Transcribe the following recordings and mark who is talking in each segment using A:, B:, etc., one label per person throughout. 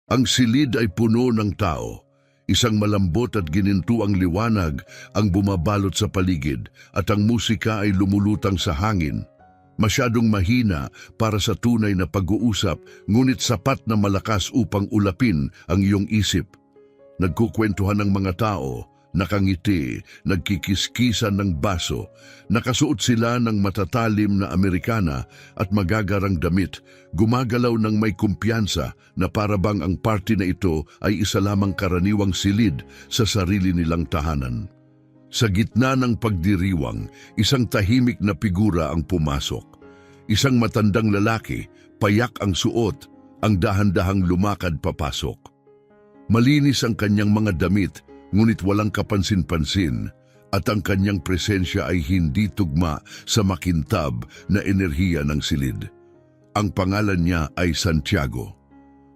A: Ang silid ay puno ng tao. Isang malambot at ginintuang liwanag ang bumabalot sa paligid at ang musika ay lumulutang sa hangin. Masyadong mahina para sa tunay na pag-uusap, ngunit sapat na malakas upang ulapin ang iyong isip. Nagkukwentuhan ng mga tao, nakangiti, nagkikiskisan ng baso, nakasuot sila ng matatalim na Amerikana at magagarang damit, gumagalaw ng may kumpiyansa na parabang ang party na ito ay isa lamang karaniwang silid sa sarili nilang tahanan. Sa gitna ng pagdiriwang, isang tahimik na figura ang pumasok. Isang matandang lalaki, payak ang suot, ang dahan-dahang lumakad papasok. Malinis ang kanyang mga damit, ngunit walang kapansin-pansin, at ang kanyang presensya ay hindi tugma sa makintab na enerhiya ng silid. Ang pangalan niya ay Santiago.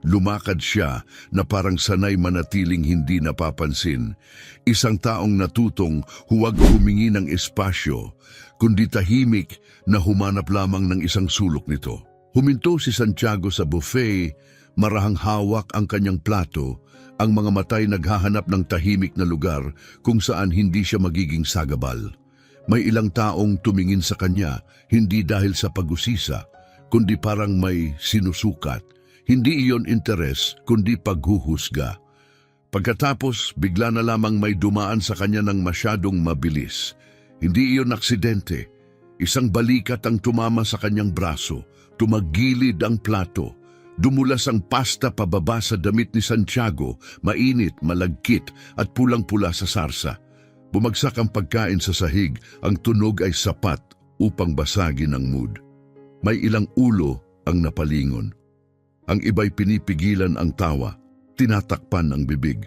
A: Lumakad siya na parang sanay manatiling hindi napapansin. Isang taong natutong huwag humingi ng espasyo, kundi tahimik na humanap lamang ng isang sulok nito. Huminto si Santiago sa buffet, marahang hawak ang kanyang plato, ang mga matay naghahanap ng tahimik na lugar kung saan hindi siya magiging sagabal. May ilang taong tumingin sa kanya, hindi dahil sa pag-usisa, kundi parang may sinusukat. Hindi iyon interes, kundi paghuhusga. Pagkatapos, bigla na lamang may dumaan sa kanya ng masyadong mabilis. Hindi iyon aksidente. Isang balikat ang tumama sa kanyang braso, tumagilid ang plato. Dumulas ang pasta pababa sa damit ni Santiago, mainit, malagkit at pulang-pula sa sarsa. Bumagsak ang pagkain sa sahig, ang tunog ay sapat upang basagin ang mood. May ilang ulo ang napalingon. Ang iba'y pinipigilan ang tawa, tinatakpan ang bibig.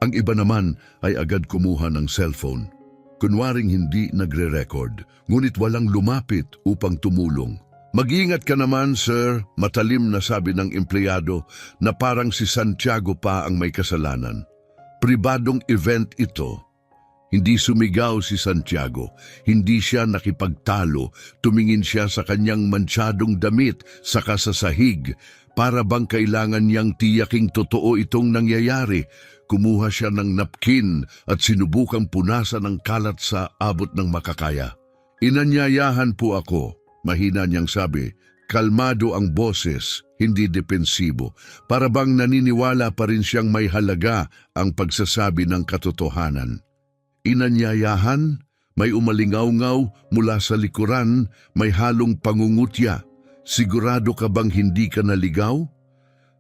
A: Ang iba naman ay agad kumuha ng cellphone. Kunwaring hindi nagre-record, ngunit walang lumapit upang tumulong. Mag-ingat ka naman, sir, matalim na sabi ng empleyado na parang si Santiago pa ang may kasalanan. Pribadong event ito. Hindi sumigaw si Santiago, hindi siya nakipagtalo, tumingin siya sa kanyang mansyadong damit saka sa sahig, para bang kailangan niyang tiyaking totoo itong nangyayari. Kumuha siya ng napkin at sinubukang punasan ng kalat sa abot ng makakaya. Inanyayahan po ako. Mahina niyang sabi, kalmado ang boses, hindi depensibo. Para bang naniniwala pa rin siyang may halaga ang pagsasabi ng katotohanan. Inanyayahan, may umalingaw-ngaw mula sa likuran, may halong pangungutya. Sigurado ka bang hindi ka naligaw?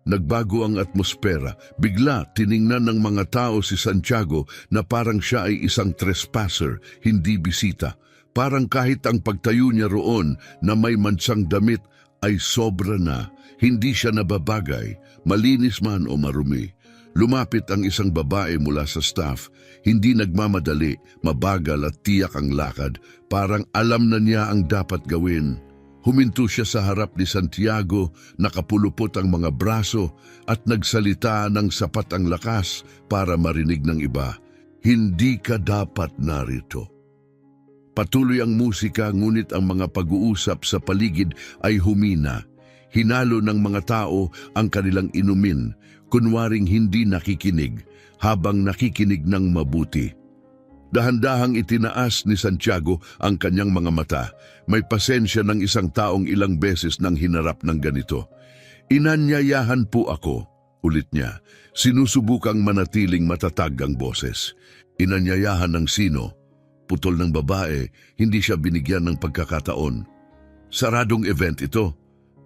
A: Nagbago ang atmosfera. Bigla tiningnan ng mga tao si Santiago na parang siya ay isang trespasser, hindi bisita. Parang kahit ang pagtayo niya roon na may mansang damit ay sobra na, hindi siya nababagay, malinis man o marumi. Lumapit ang isang babae mula sa staff, hindi nagmamadali, mabagal at tiyak ang lakad, parang alam na niya ang dapat gawin. Huminto siya sa harap ni Santiago, nakapulupot ang mga braso at nagsalita ng sapat ang lakas para marinig ng iba. Hindi ka dapat narito. Patuloy ang musika, ngunit ang mga pag-uusap sa paligid ay humina. Hinalo ng mga tao ang kanilang inumin, kunwaring hindi nakikinig, habang nakikinig ng mabuti. Dahan-dahang itinaas ni Santiago ang kanyang mga mata. May pasensya ng isang taong ilang beses nang hinarap ng ganito. Inanyayahan po ako, ulit niya. Sinusubukang manatiling matatag ang boses. Inanyayahan ng sino? Putol ng babae, hindi siya binigyan ng pagkakataon. Saradong event ito,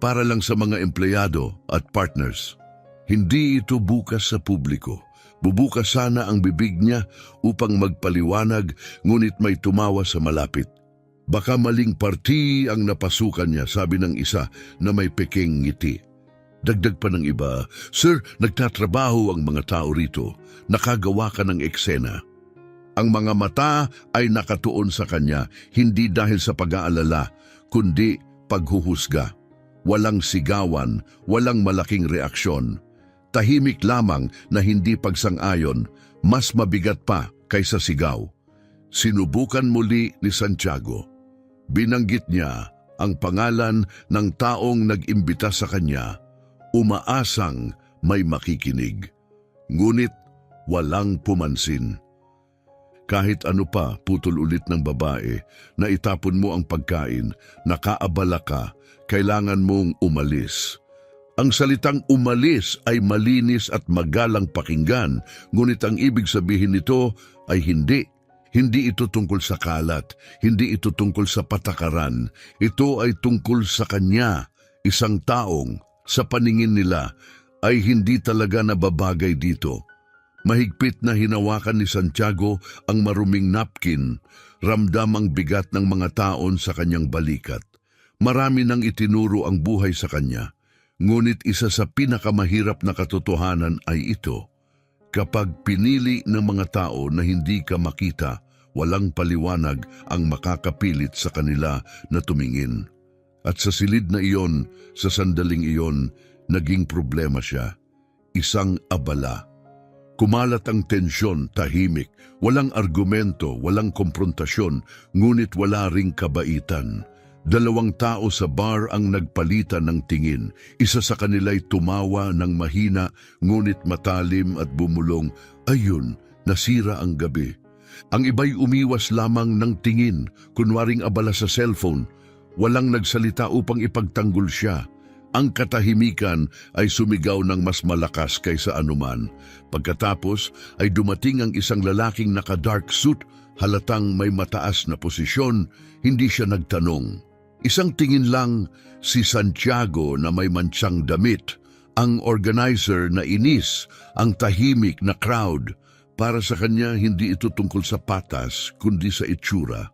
A: para lang sa mga empleyado at partners. Hindi ito bukas sa publiko. Bubukas sana ang bibig niya upang magpaliwanag, ngunit may tumawa sa malapit. Baka maling party ang napasukan niya, sabi ng isa na may peking ngiti. Dagdag pa ng iba, Sir, nagtatrabaho ang mga tao rito. Nakagawa ka ng eksena. Ang mga mata ay nakatuon sa kanya, hindi dahil sa pag-aalala, kundi paghuhusga. Walang sigawan, walang malaking reaksyon. Tahimik lamang na hindi pagsang-ayon, mas mabigat pa kaysa sigaw. Sinubukan muli ni Santiago. Binanggit niya ang pangalan ng taong nag-imbita sa kanya, umaasang may makikinig. Ngunit walang pumansin. Kahit ano pa, putol ulit ng babae, na itapon mo ang pagkain, nakaabala ka, kailangan mong umalis. Ang salitang umalis ay malinis at magalang pakinggan, ngunit ang ibig sabihin nito ay hindi. Hindi ito tungkol sa kalat, hindi ito tungkol sa patakaran. Ito ay tungkol sa kanya, isang taong, sa paningin nila, ay hindi talaga nababagay dito. Mahigpit na hinawakan ni Santiago ang maruming napkin, ramdam ang bigat ng mga taon sa kanyang balikat. Marami nang itinuro ang buhay sa kanya, ngunit isa sa pinakamahirap na katotohanan ay ito. Kapag pinili ng mga tao na hindi ka makita, walang paliwanag ang makakapilit sa kanila na tumingin. At sa silid na iyon, sa sandaling iyon, naging problema siya. Isang abala. Kumalat ang tensyon, tahimik, walang argumento, walang komprontasyon, ngunit wala ring kabaitan. Dalawang tao sa bar ang nagpalitan ng tingin. Isa sa kanila'y tumawa ng mahina, ngunit matalim at bumulong, ayun, nasira ang gabi. Ang iba'y umiwas lamang ng tingin, kunwaring abala sa cellphone. Walang nagsalita upang ipagtanggol siya. Ang katahimikan ay sumigaw ng mas malakas kaysa anuman. Pagkatapos ay dumating ang isang lalaking naka-dark suit, halatang may mataas na posisyon, hindi siya nagtanong. Isang tingin lang, si Santiago na may mantsang damit, ang organizer na inis, ang tahimik na crowd. Para sa kanya, hindi ito tungkol sa patas, kundi sa itsura.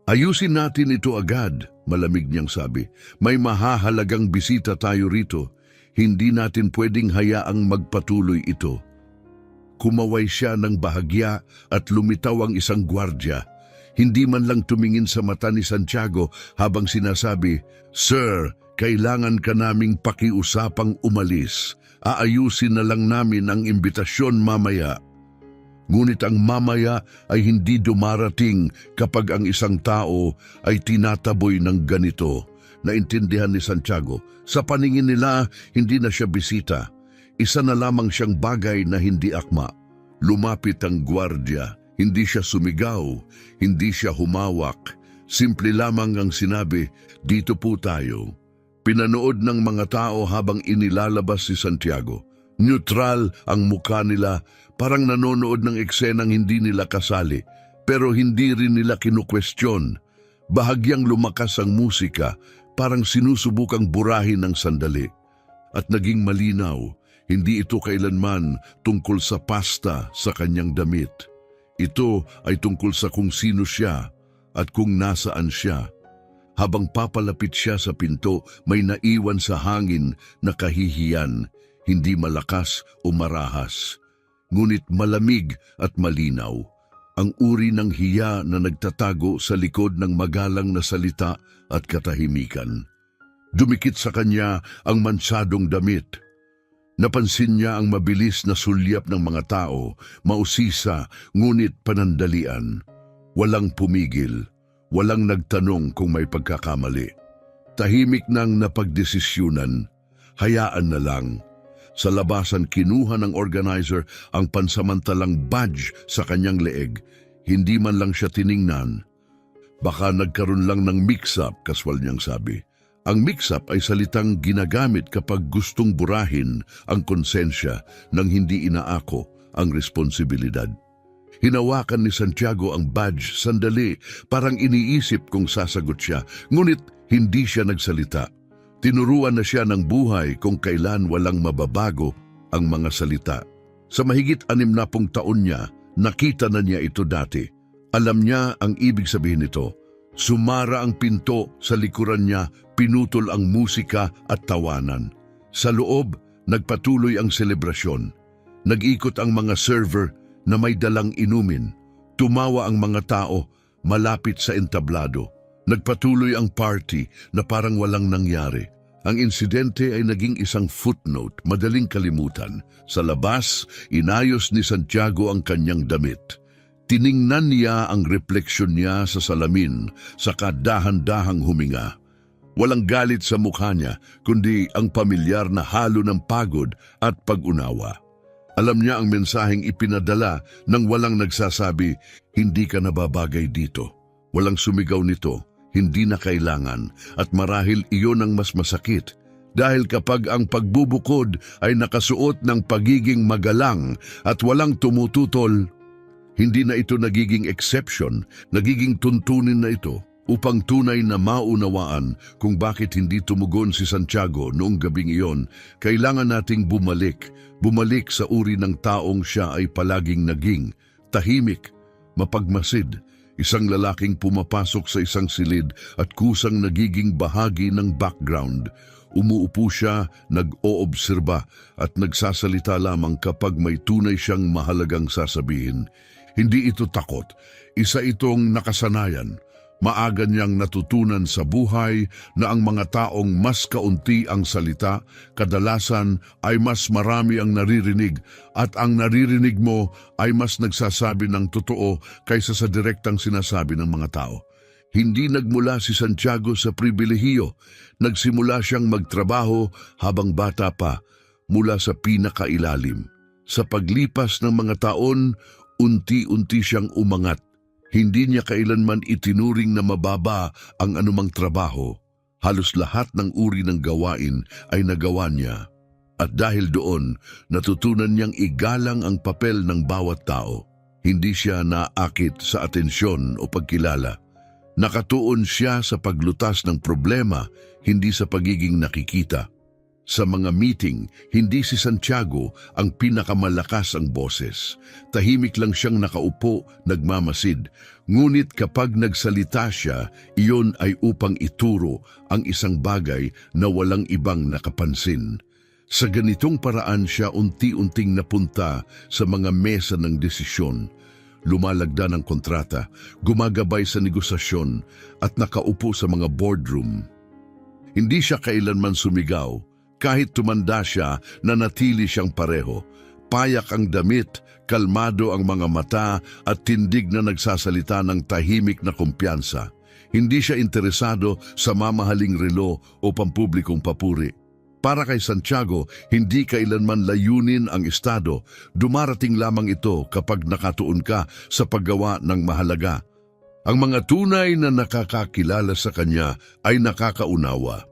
A: Ayusin natin ito agad, malamig niyang sabi. May mahahalagang bisita tayo rito. Hindi natin pwedeng hayaang magpatuloy ito. Kumaway siya ng bahagya at lumitaw ang isang gwardya. Hindi man lang tumingin sa mata ni Santiago habang sinasabi, Sir, kailangan ka naming pakiusapang umalis. Aayusin na lang namin ang imbitasyon mamaya. Ngunit ang mamaya ay hindi dumarating kapag ang isang tao ay tinataboy ng ganito. Naintindihan ni Santiago, sa paningin nila hindi na siya bisita. Isa na lamang siyang bagay na hindi akma. Lumapit ang gwardya, hindi siya sumigaw, hindi siya humawak. Simple lamang ang sinabi, dito po tayo. Pinanood ng mga tao habang inilalabas si Santiago. Neutral ang mukha nila, parang nanonood ng eksenang hindi nila kasali, pero hindi rin nila kinukwestiyon. Bahagyang lumakas ang musika, parang sinusubukang burahin ng sandali. At naging malinaw, hindi ito kailanman tungkol sa pasta sa kanyang damit. Ito ay tungkol sa kung sino siya at kung nasaan siya. Habang papalapit siya sa pinto, may naiwan sa hangin na kahihiyan, hindi malakas o marahas, ngunit malamig at malinaw. Ang uri ng hiya na nagtatago sa likod ng magalang na salita at katahimikan. Dumikit sa kanya ang mansadong damit. Napansin niya ang mabilis na sulyap ng mga tao, mausisa ngunit panandalian. Walang pumigil, walang nagtanong kung may pagkakamali. Tahimik nang napagdesisyunan, hayaan na lang. Sa labasan, kinuha ng organizer ang pansamantalang badge sa kanyang leeg. Hindi man lang siya tiningnan. Baka nagkaroon lang ng mix-up, kaswal niyang sabi. Ang mix-up ay salitang ginagamit kapag gustong burahin ang konsensya nang hindi inaako ang responsibilidad. Hinawakan ni Santiago ang badge sandali, parang iniisip kung sasagot siya, ngunit hindi siya nagsalita. Tinuruan na siya ng buhay kung kailan walang mababago ang mga salita. Sa mahigit 60 taon niya, nakita na niya ito dati. Alam niya ang ibig sabihin nito. Sumara ang pinto sa likuran niya, pinutol ang musika at tawanan. Sa loob, nagpatuloy ang selebrasyon. Nag-ikot ang mga server na may dalang inumin. Tumawa ang mga tao malapit sa entablado. Nagpatuloy ang party na parang walang nangyari. Ang insidente ay naging isang footnote, madaling kalimutan. Sa labas, inayos ni Santiago ang kanyang damit. Tiningnan niya ang refleksyon niya sa salamin, saka dahan-dahang huminga. Walang galit sa mukha niya, kundi ang pamilyar na halo ng pagod at pag-unawa. Alam niya ang mensaheng ipinadala nang walang nagsasabi, hindi ka nababagay dito. Walang sumigaw nito, hindi na kailangan, at marahil iyon ang mas masakit. Dahil kapag ang pagbubukod ay nakasuot ng pagiging magalang at walang tumututol, hindi na ito nagiging exception, nagiging tuntunin na ito upang tunay na maunawaan kung bakit hindi tumugon si Santiago noong gabing iyon. Kailangan nating bumalik sa uri ng taong siya ay palaging naging, tahimik, mapagmasid, isang lalaking pumapasok sa isang silid at kusang nagiging bahagi ng background. Umuupo siya, nag-oobserba at nagsasalita lamang kapag may tunay siyang mahalagang sasabihin. Hindi ito takot, isa itong nakasanayan. Maaga niyang natutunan sa buhay na ang mga taong mas kaunti ang salita, kadalasan ay mas marami ang naririnig at ang naririnig mo ay mas nagsasabi ng totoo kaysa sa direktang sinasabi ng mga tao. Hindi nagmula si Santiago sa pribilehiyo, nagsimula siyang magtrabaho habang bata pa mula sa pinakailalim. Sa paglipas ng mga taon, unti-unti siyang umangat. Hindi niya kailanman itinuring na mababa ang anumang trabaho. Halos lahat ng uri ng gawain ay nagawa niya. At dahil doon, natutunan niyang igalang ang papel ng bawat tao. Hindi siya naakit sa atensyon o pagkilala. Nakatuon siya sa paglutas ng problema, hindi sa pagiging nakikita. Sa mga meeting, hindi si Santiago ang pinakamalakas ang boses. Tahimik lang siyang nakaupo, nagmamasid. Ngunit kapag nagsalita siya, iyon ay upang ituro ang isang bagay na walang ibang nakapansin. Sa ganitong paraan siya unti-unting napunta sa mga mesa ng desisyon. Lumalagda ng kontrata, gumagabay sa negosasyon at nakaupo sa mga boardroom. Hindi siya kailanman sumigaw. Kahit tumanda siya, nanatili siyang pareho. Payak ang damit, kalmado ang mga mata at tindig na nagsasalita ng tahimik na kumpiyansa. Hindi siya interesado sa mamahaling relo o pampublikong papuri. Para kay Santiago, hindi kailanman layunin ang estado. Dumarating lamang ito kapag nakatuon ka sa paggawa ng mahalaga. Ang mga tunay na nakakakilala sa kanya ay nakakaunawa.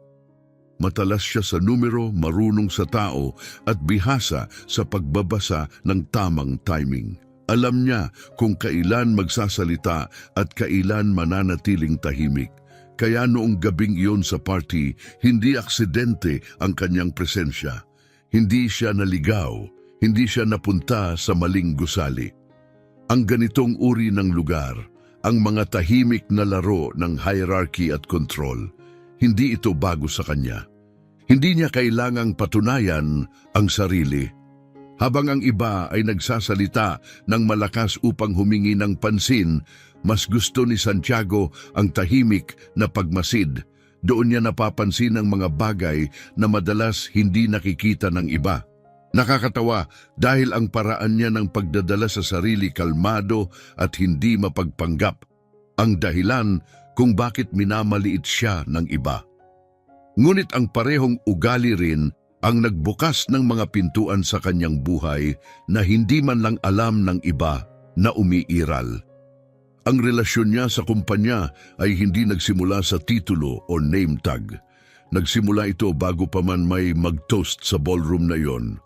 A: Matalas siya sa numero, marunong sa tao at bihasa sa pagbabasa ng tamang timing. Alam niya kung kailan magsasalita at kailan mananatiling tahimik. Kaya noong gabing iyon sa party, hindi aksidente ang kanyang presensya. Hindi siya naligaw, hindi siya napunta sa maling gusali. Ang ganitong uri ng lugar, ang mga tahimik na laro ng hierarchy at control, hindi ito bago sa kanya. Hindi niya kailangang patunayan ang sarili. Habang ang iba ay nagsasalita ng malakas upang humingi ng pansin, mas gusto ni Santiago ang tahimik na pagmasid. Doon niya napapansin ang mga bagay na madalas hindi nakikita ng iba. Nakakatawa dahil ang paraan niya ng pagdadala sa sarili kalmado at hindi mapagpanggap. Ang dahilan kung bakit minamaliit siya ng iba. Ngunit ang parehong ugali rin ang nagbukas ng mga pintuan sa kanyang buhay na hindi man lang alam ng iba na umiiral. Ang relasyon niya sa kumpanya ay hindi nagsimula sa titulo o name tag. Nagsimula ito bago pa man may mag-toast sa ballroom na iyon.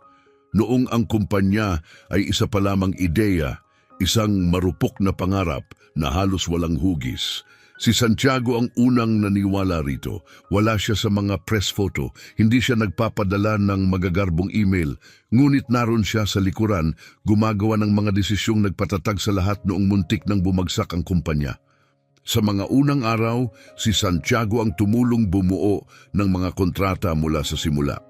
A: Noong ang kumpanya ay isa pa lamang ideya, isang marupok na pangarap na halos walang hugis. Si Santiago ang unang naniwala rito. Wala siya sa mga press photo, hindi siya nagpapadala ng magagarbong email. Ngunit naroon siya sa likuran, gumagawa ng mga desisyong nagpatatag sa lahat noong muntik nang bumagsak ang kumpanya. Sa mga unang araw, si Santiago ang tumulong bumuo ng mga kontrata mula sa simula.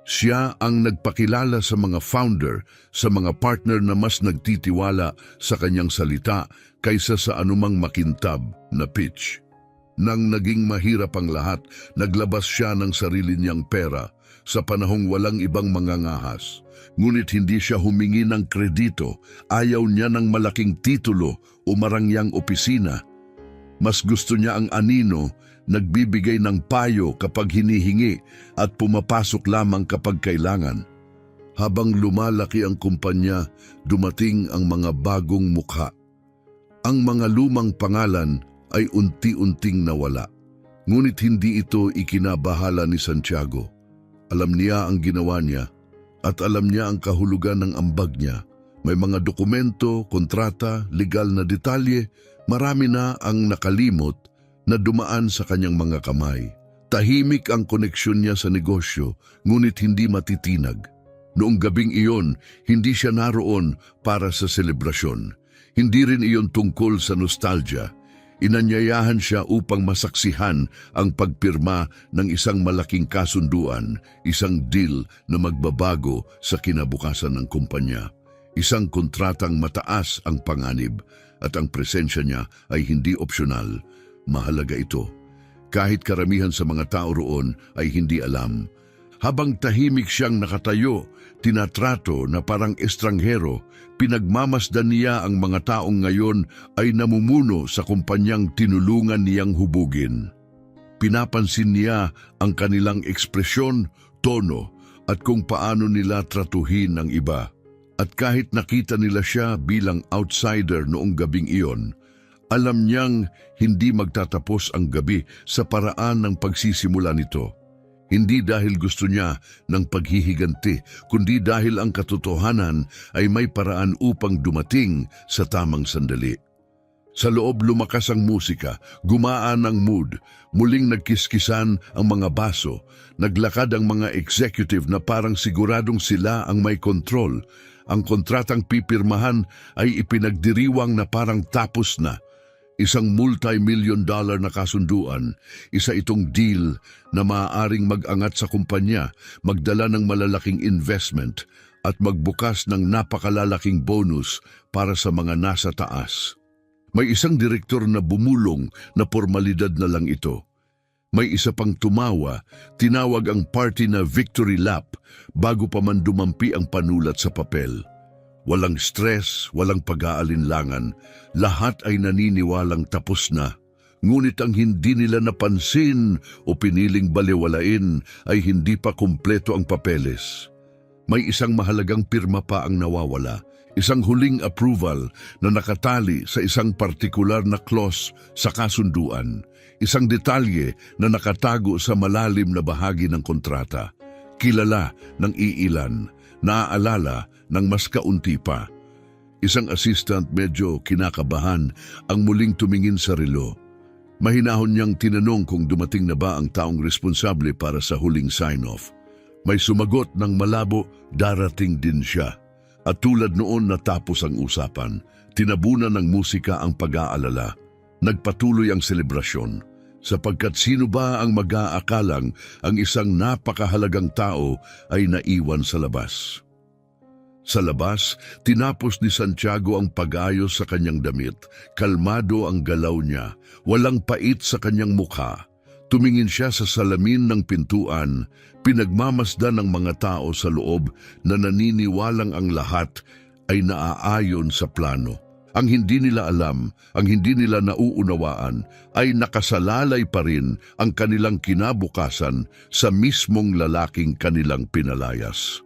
A: Siya ang nagpakilala sa mga founder, sa mga partner na mas nagtitiwala sa kanyang salita kaysa sa anumang makintab na pitch. Nang naging mahirap ang lahat, naglabas siya ng sarili niyang pera sa panahong walang ibang mangangahas. Ngunit hindi siya humingi ng kredito, ayaw niya ng malaking titulo o marangyang opisina. Mas gusto niya ang anino nagbibigay ng payo kapag hinihingi at pumapasok lamang kapag kailangan. Habang lumalaki ang kumpanya, dumating ang mga bagong mukha. Ang mga lumang pangalan ay unti-unting nawala. Ngunit hindi ito ikinabahala ni Santiago. Alam niya ang ginawa niya at alam niya ang kahulugan ng ambag niya. May mga dokumento, kontrata, legal na detalye, marami na ang nakalimot na dumaan sa kanyang mga kamay. Tahimik ang koneksyon niya sa negosyo, ngunit hindi matitinag. Noong gabing iyon, hindi siya naroon para sa selebrasyon. Hindi rin iyon tungkol sa nostalgia. Inanyayahan siya upang masaksihan ang pagpirma ng isang malaking kasunduan, isang deal na magbabago sa kinabukasan ng kumpanya. Isang kontratang mataas ang panganib at ang presensya niya ay hindi opsyonal. Mahalaga ito. Kahit karamihan sa mga tao roon ay hindi alam. Habang tahimik siyang nakatayo, tinatrato na parang estranghero, pinagmamasdan niya ang mga taong ngayon ay namumuno sa kumpanyang tinulungan niyang hubugin. Pinapansin niya ang kanilang ekspresyon, tono at kung paano nila tratuhin ang iba. At kahit nakita nila siya bilang outsider noong gabing iyon, alam niyang hindi magtatapos ang gabi sa paraan ng pagsisimula nito. Hindi dahil gusto niya ng paghihiganti, kundi dahil ang katotohanan ay may paraan upang dumating sa tamang sandali. Sa loob lumakas ang musika, gumaan ang mood, muling nagkiskisan ang mga baso, naglakad ang mga executive na parang siguradong sila ang may kontrol. Ang kontratang pipirmahan ay ipinagdiriwang na parang tapos na. Isang multi-million-dollar na kasunduan, isa itong deal na maaaring mag-angat sa kumpanya, magdala ng malalaking investment at magbukas ng napakalalaking bonus para sa mga nasa taas. May isang direktor na bumulong na formalidad na lang ito. May isa pang tumawa, tinawag ang party na victory lap bago pa man dumampi ang panulat sa papel. Walang stress, walang pag-aalinlangan, lahat ay naniniwalang tapos na. Ngunit ang hindi nila napansin o piniling balewalain ay hindi pa kumpleto ang papeles. May isang mahalagang pirma pa ang nawawala, isang huling approval na nakatali sa isang partikular na clause sa kasunduan, isang detalye na nakatago sa malalim na bahagi ng kontrata, kilala ng iilan, naaalala ng mas kaunti pa. Isang assistant medyo kinakabahan ang muling tumingin sa relo. Mahinahon niyang tinanong kung dumating na ba ang taong responsable para sa huling sign-off. May sumagot ng malabo, darating din siya. At tulad noon natapos ang usapan, tinabunan ng musika ang pag-aalala. Nagpatuloy ang selebrasyon, sapagkat sino ba ang mag-aakalang ang isang napakahalagang tao ay naiwan sa labas. Sa labas, tinapos ni Santiago ang pag-ayos sa kanyang damit. Kalmado ang galaw niya, walang pait sa kanyang mukha. Tumingin siya sa salamin ng pintuan, pinagmamasdan ng mga tao sa loob na naniniwalang ang lahat ay naaayon sa plano. Ang hindi nila alam, ang hindi nila nauunawaan, ay nakasalalay pa rin ang kanilang kinabukasan sa mismong lalaking kanilang pinalayas.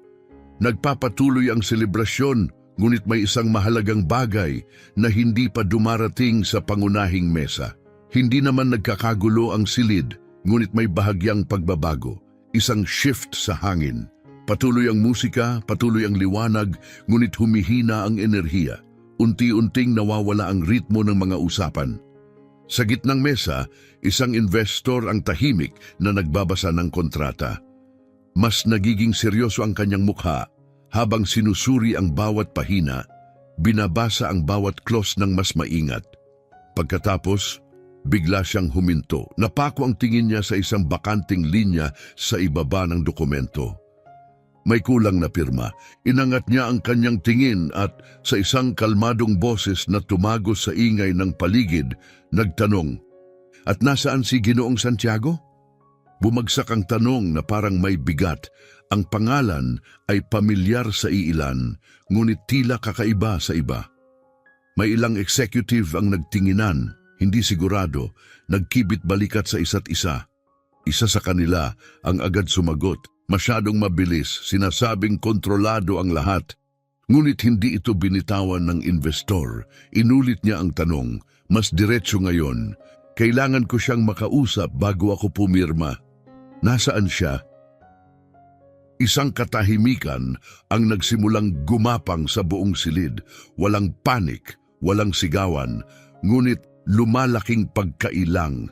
A: Nagpapatuloy ang selebrasyon, ngunit may isang mahalagang bagay na hindi pa dumarating sa pangunahing mesa. Hindi naman nagkakagulo ang silid, ngunit may bahagyang pagbabago, isang shift sa hangin. Patuloy ang musika, patuloy ang liwanag, ngunit humihina ang enerhiya. Unti-unting nawawala ang ritmo ng mga usapan. Sa gitnang mesa, isang investor ang tahimik na nagbabasa ng kontrata. Mas nagiging seryoso ang kanyang mukha habang sinusuri ang bawat pahina, binabasa ang bawat clause ng mas maingat. Pagkatapos, bigla siyang huminto. Napako ang tingin niya sa isang bakanting linya sa ibaba ng dokumento. May kulang na pirma. Inangat niya ang kanyang tingin at sa isang kalmadong boses na tumagos sa ingay ng paligid, nagtanong, "At nasaan si Ginoong Santiago?" Bumagsak ang tanong na parang may bigat. Ang pangalan ay pamilyar sa iilan, ngunit tila kakaiba sa iba. May ilang executive ang nagtinginan, Hindi sigurado, nagkibit balikat sa isa't isa. Isa sa kanila ang agad sumagot. Masyadong mabilis, sinasabing kontrolado ang lahat. Ngunit hindi ito binitawan ng investor. Inulit niya ang tanong, mas diretso ngayon. Kailangan ko siyang makausap bago ako pumirma. Nasaan siya? Isang katahimikan ang nagsimulang gumapang sa buong silid. Walang panik, walang sigawan, ngunit lumalaking pagkailang.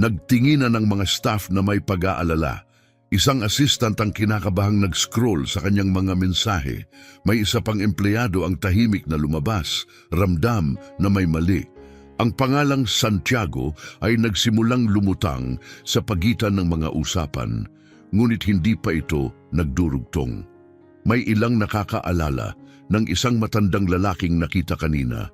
A: Nagtinginan ng mga staff na may pag-aalala. Isang assistant ang kinakabahang nag-scroll sa kanyang mga mensahe. May isa pang empleyado ang tahimik na lumabas, ramdam na may mali. Ang pangalang Santiago ay nagsimulang lumutang sa pagitan ng mga usapan, ngunit hindi pa ito nagdurugtong. May ilang nakakaalala ng isang matandang lalaking nakita kanina.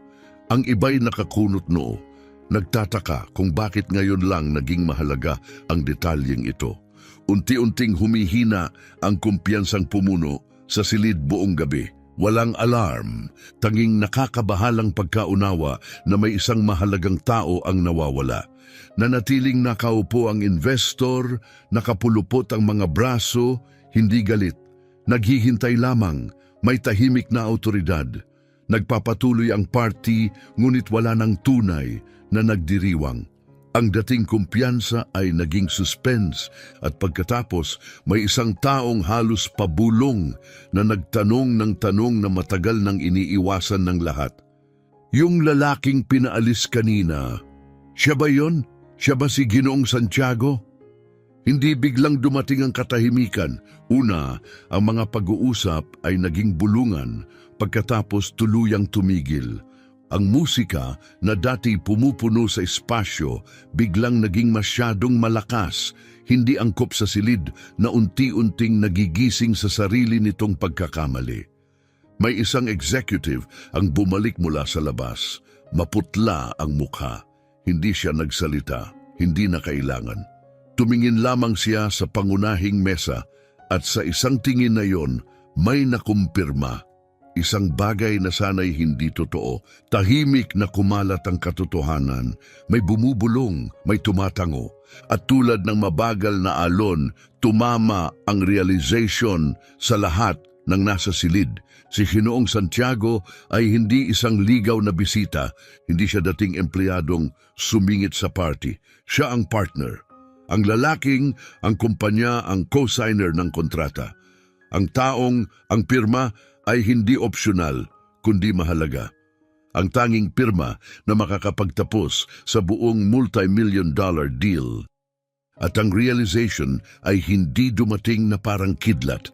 A: Ang iba'y nakakunot noo. Nagtataka kung bakit ngayon lang naging mahalaga ang detalyeng ito. Unti-unting humihina ang kumpiyansang pumuno sa silid buong gabi. Walang alarm, tanging nakakabahalang pagkaunawa na may isang mahalagang tao ang nawawala. Nanatiling nakaupo ang investor, nakapulupot ang mga braso, hindi galit. Naghihintay lamang, may tahimik na autoridad. Nagpapatuloy ang party, ngunit wala ng tunay na nagdiriwang. Ang dating kumpiyansa ay naging suspense at pagkatapos may isang taong halos pabulong na nagtanong ng tanong na matagal nang iniiwasan ng lahat. Yung lalaking pinaalis kanina, siya ba yun? Siya ba si Ginoong Santiago? Hindi biglang dumating ang katahimikan. Una, ang mga pag-uusap ay naging bulungan, pagkatapos tuluyang tumigil. Ang musika na dati pumupuno sa espasyo biglang naging masyadong malakas, hindi angkop sa silid na unti-unting nagigising sa sarili nitong pagkakamali. May isang executive ang bumalik mula sa labas. Maputla ang mukha. Hindi siya nagsalita, hindi na kailangan. Tumingin lamang siya sa pangunahing mesa at sa isang tingin na yon may nakumpirma. Isang bagay na sana'y hindi totoo. Tahimik na kumalat ang katotohanan. May bumubulong, may tumatango. At tulad ng mabagal na alon, tumama ang realization sa lahat ng nasa silid. Si Ginoong Santiago ay hindi isang ligaw na bisita. Hindi siya dating empleyadong sumingit sa party. Siya ang partner. Ang lalaking, ang kumpanya, ang co-signer ng kontrata. Ang taong, ang pirma, ay hindi opsyonal, kundi mahalaga. Ang tanging pirma na makakapagtapos sa buong multi-million-dollar deal. At ang realization ay hindi dumating na parang kidlat.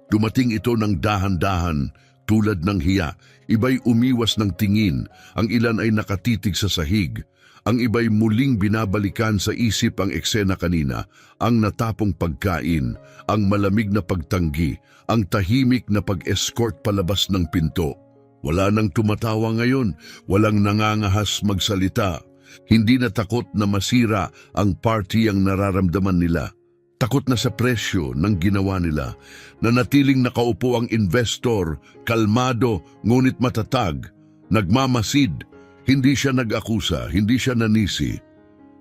A: Dumating ito ng dahan-dahan, tulad ng hiya. Iba'y umiwas ng tingin, ang ilan ay nakatitig sa sahig. Ang iba'y muling binabalikan sa isip ang eksena kanina, ang natapong pagkain, ang malamig na pagtanggi, ang tahimik na pag-escort palabas ng pinto. Wala nang tumatawa ngayon, walang nangangahas magsalita. Hindi na takot na masira ang party ang nararamdaman nila. Takot na sa presyo ng ginawa nila. Nanatiling nakaupo ang investor, kalmado ngunit matatag, nagmamasid. Hindi siya nag-akusa, hindi siya nanisi.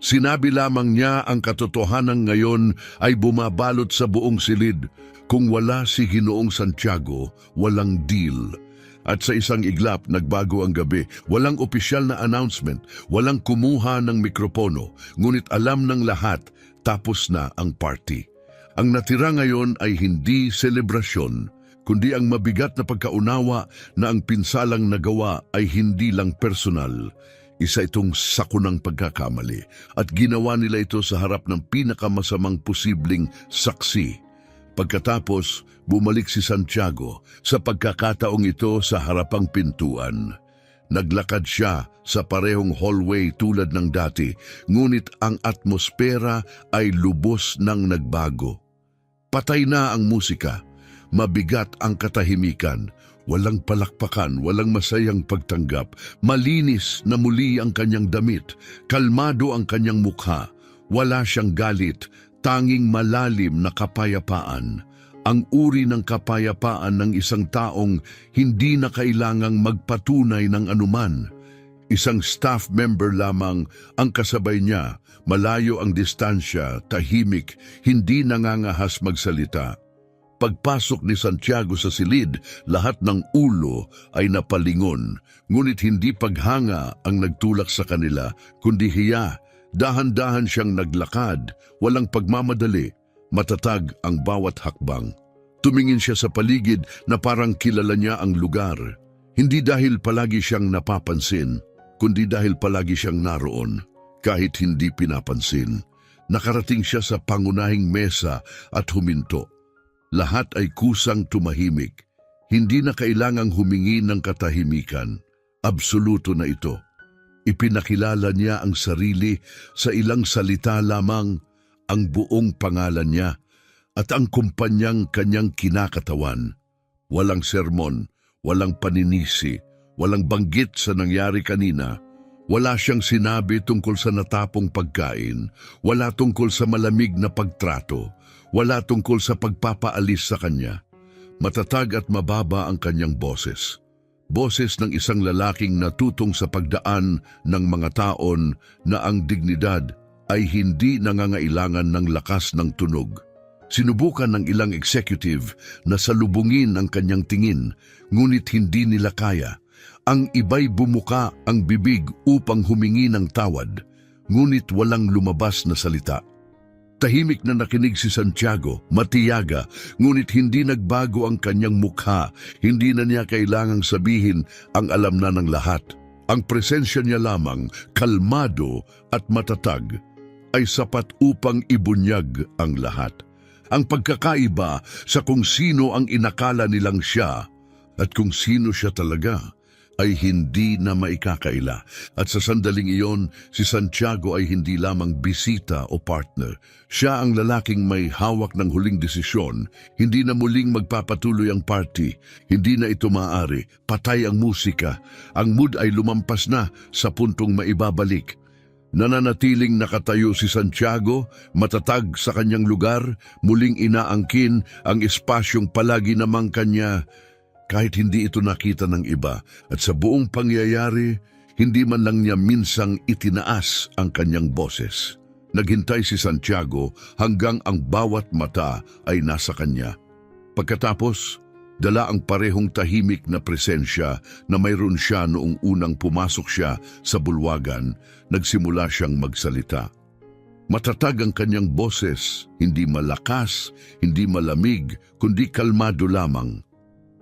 A: Sinabi lamang niya ang katotohanan ngayon ay bumabalot sa buong silid. Kung wala si Ginoong Santiago, walang deal. At sa isang iglap, nagbago ang gabi. Walang opisyal na announcement, walang kumuha ng mikropono. Ngunit alam ng lahat, tapos na ang party. Ang natira ngayon ay hindi selebrasyon, kundi ang mabigat na pagkaunawa na ang pinsalang nagawa ay hindi lang personal. Isa itong sakunang pagkakamali at ginawa nila ito sa harap ng pinakamasamang posibleng saksi. Pagkatapos, bumalik si Santiago sa pagkakataong ito sa harapang pintuan. Naglakad siya sa parehong hallway tulad ng dati, ngunit ang atmosfera ay lubos nang nagbago. Patay na ang musika. Mabigat ang katahimikan, walang palakpakan, walang masayang pagtanggap, malinis na muli ang kanyang damit, kalmado ang kanyang mukha, wala siyang galit, tanging malalim na kapayapaan. Ang uri ng kapayapaan ng isang taong hindi na kailangang magpatunay ng anuman. Isang staff member lamang ang kasabay niya, malayo ang distansya, tahimik, hindi nangangahas magsalita. Pagpasok ni Santiago sa silid, lahat ng ulo ay napalingon, ngunit hindi paghanga ang nagtulak sa kanila, kundi hiya. Dahan-dahan siyang naglakad, walang pagmamadali, matatag ang bawat hakbang. Tumingin siya sa paligid na parang kilala niya ang lugar. Hindi dahil palagi siyang napapansin, kundi dahil palagi siyang naroon. Kahit hindi pinapansin, nakarating siya sa pangunahing mesa at huminto. Lahat ay kusang tumahimik. Hindi na kailangang humingi ng katahimikan. Absoluto na ito. Ipinakilala niya ang sarili sa ilang salita lamang, ang buong pangalan niya at ang kumpanyang kanyang kinakatawan. Walang sermon, walang paninisi, walang banggit sa nangyari kanina. Wala siyang sinabi tungkol sa natapong pagkain, wala tungkol sa malamig na pagtrato, wala tungkol sa pagpapaalis sa kanya. Matatag at mababa ang kanyang boses. Boses ng isang lalaking natutong sa pagdaan ng mga taon na ang dignidad ay hindi nangangailangan ng lakas ng tunog. Sinubukan ng ilang executive na salubungin ang kanyang tingin, ngunit hindi nila kaya. Ang iba'y bumuka ang bibig upang humingi ng tawad, ngunit walang lumabas na salita. Tahimik na nakinig si Santiago, matiyaga, ngunit hindi nagbago ang kanyang mukha. Hindi na niya kailangang sabihin ang alam na ng lahat. Ang presensya niya lamang, kalmado at matatag, ay sapat upang ibunyag ang lahat. Ang pagkakaiba sa kung sino ang inakala nilang siya at kung sino siya talaga ay hindi na maikakaila. At sa sandaling iyon, si Santiago ay hindi lamang bisita o partner. Siya ang lalaking may hawak ng huling desisyon. Hindi na muling magpapatuloy ang party. Hindi na ito maaari. Patay ang musika. Ang mood ay lumampas na sa puntong maibabalik. Nananatiling nakatayo si Santiago, matatag sa kanyang lugar, muling inaangkin ang espasyong palagi namang kanya, kahit hindi ito nakita ng iba. At sa buong pangyayari, hindi man lang niya minsang itinaas ang kanyang boses. Naghintay si Santiago hanggang ang bawat mata ay nasa kanya. Pagkatapos, dala ang parehong tahimik na presensya na mayroon siya noong unang pumasok siya sa bulwagan, nagsimula siyang magsalita. Matatag ang kanyang boses, hindi malakas, hindi malamig, kundi kalmado lamang.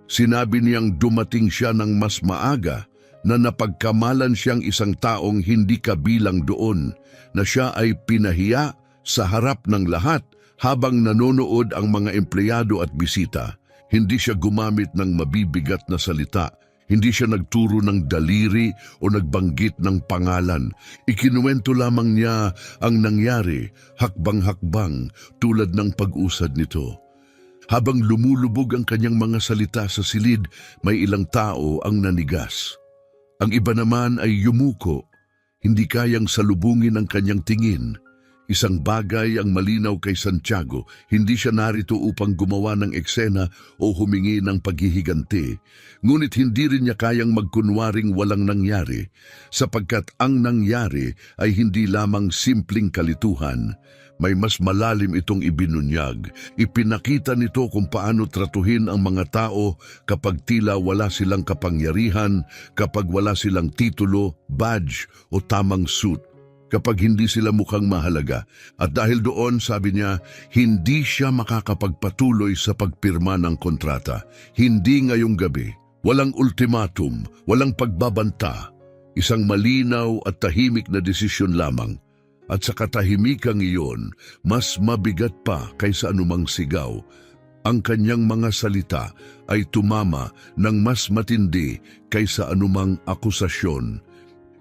A: Sinabi niyang dumating siya ng mas maaga, na napagkamalan siyang isang taong hindi kabilang doon, na siya ay pinahiya sa harap ng lahat habang nanonood ang mga empleyado at bisita. Hindi siya gumamit ng mabibigat na salita. Hindi siya nagturo ng daliri o nagbanggit ng pangalan. Ikinuwento lamang niya ang nangyari, hakbang-hakbang, tulad ng pag-usad nito. Habang lumulubog ang kanyang mga salita sa silid, may ilang tao ang nanigas. Ang iba naman ay yumuko, hindi kayang salubungin ang kanyang tingin. Isang bagay ang malinaw kay Santiago, hindi siya narito upang gumawa ng eksena o humingi ng paghihiganti. Ngunit hindi rin niya kayang magkunwaring walang nangyari, sapagkat ang nangyari ay hindi lamang simpleng kalituhan. May mas malalim itong ibinunyag. Ipinakita nito kung paano tratuhin ang mga tao kapag tila wala silang kapangyarihan, kapag wala silang titulo, badge o tamang suit. Kapag hindi sila mukhang mahalaga. At dahil doon, sabi niya, hindi siya makakapagpatuloy sa pagpirma ng kontrata. Hindi ngayong gabi. Walang ultimatum, walang pagbabanta. Isang malinaw at tahimik na desisyon lamang. At sa katahimikang iyon, mas mabigat pa kaysa anumang sigaw. Ang kanyang mga salita ay tumama ng mas matindi kaysa anumang akusasyon.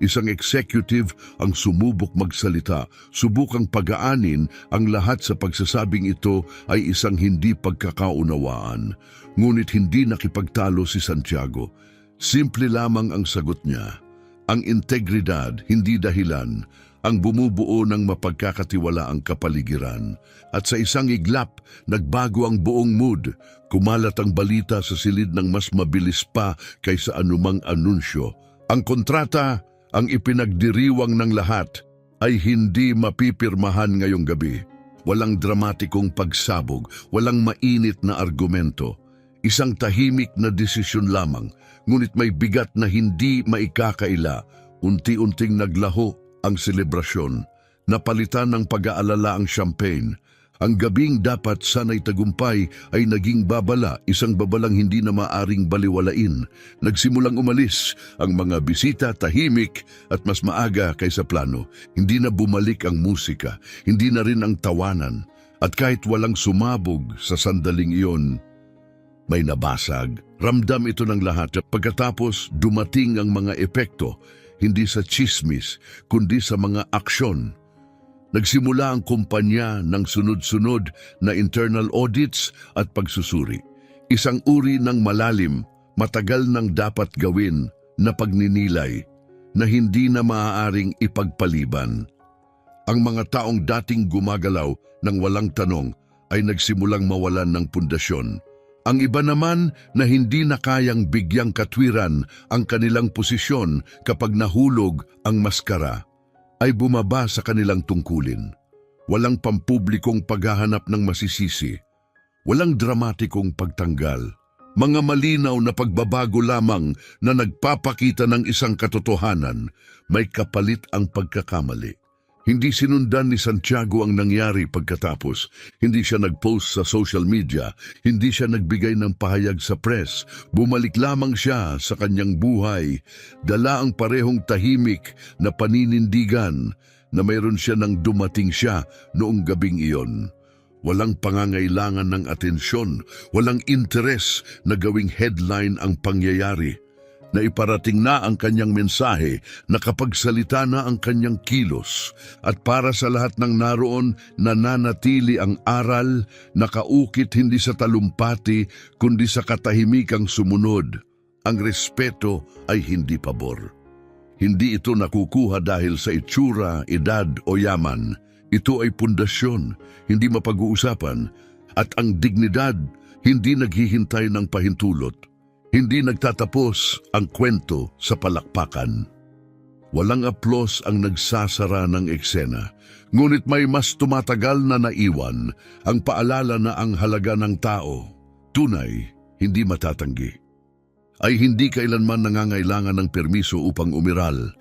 A: Isang executive ang sumubok magsalita, subukang pagaanin ang lahat sa pagsasabing ito ay isang hindi pagkakaunawaan. Ngunit hindi nakipagtalo si Santiago. Simple lamang ang sagot niya. Ang integridad, hindi dahilan, ang bumubuo ng mapagkakatiwalaang kapaligiran. At sa isang iglap, nagbago ang buong mood. Kumalat ang balita sa silid ng mas mabilis pa kaysa anumang anunsyo. Ang kontrata ang ipinagdiriwang ng lahat ay hindi mapipirmahan ngayong gabi. Walang dramatikong pagsabog, walang mainit na argumento. Isang tahimik na desisyon lamang, ngunit may bigat na hindi maikakaila. Unti-unting naglaho ang selebrasyon. Napalitan ng pag-aalala ang champagne. Ang gabing dapat sana'y tagumpay ay naging babala, isang babalang hindi na maaring baliwalain. Nagsimulang umalis ang mga bisita, tahimik at mas maaga kaysa plano. Hindi na bumalik ang musika, hindi na rin ang tawanan. At kahit walang sumabog sa sandaling iyon, may nabasag. Ramdam ito ng lahat. Pagkatapos dumating ang mga epekto, hindi sa chismis, kundi sa mga aksyon. Nagsimula ang kumpanya ng sunod-sunod na internal audits at pagsusuri. Isang uri ng malalim, matagal nang dapat gawin na pagninilay na hindi na maaaring ipagpaliban. Ang mga taong dating gumagalaw ng walang tanong ay nagsimulang mawalan ng pundasyon. Ang iba naman na hindi na kayang bigyang katwiran ang kanilang posisyon kapag nahulog ang maskara, ay bumaba sa kanilang tungkulin. Walang pampublikong paghahanap ng masisisi. Walang dramatikong pagtanggal. Mga malinaw na pagbabago lamang na nagpapakita ng isang katotohanan, may kapalit ang pagkakamali. Hindi sinundan ni Santiago ang nangyari pagkatapos. Hindi siya nag-post sa social media. Hindi siya nagbigay ng pahayag sa press. Bumalik lamang siya sa kanyang buhay. Dala ang parehong tahimik na paninindigan na mayroon siya nang dumating siya noong gabing iyon. Walang pangangailangan ng atensyon. Walang interes na gawing headline ang pangyayari. Na iparating na ang kanyang mensahe, nakapagsalita na ang kanyang kilos, at para sa lahat ng naroon, nananatili ang aral, nakaukit hindi sa talumpati, kundi sa katahimikang sumunod. Ang respeto ay hindi pabor. Hindi ito nakukuha dahil sa itsura, edad o yaman. Ito ay pundasyon, hindi mapag-uusapan, at ang dignidad hindi naghihintay ng pahintulot. Hindi nagtatapos ang kwento sa palakpakan. Walang aplos ang nagsasara ng eksena, ngunit may mas tumatagal na naiwan ang paalala na ang halaga ng tao, tunay, hindi matatanggi. Ay hindi kailanman nangangailangan ng permiso upang umiral.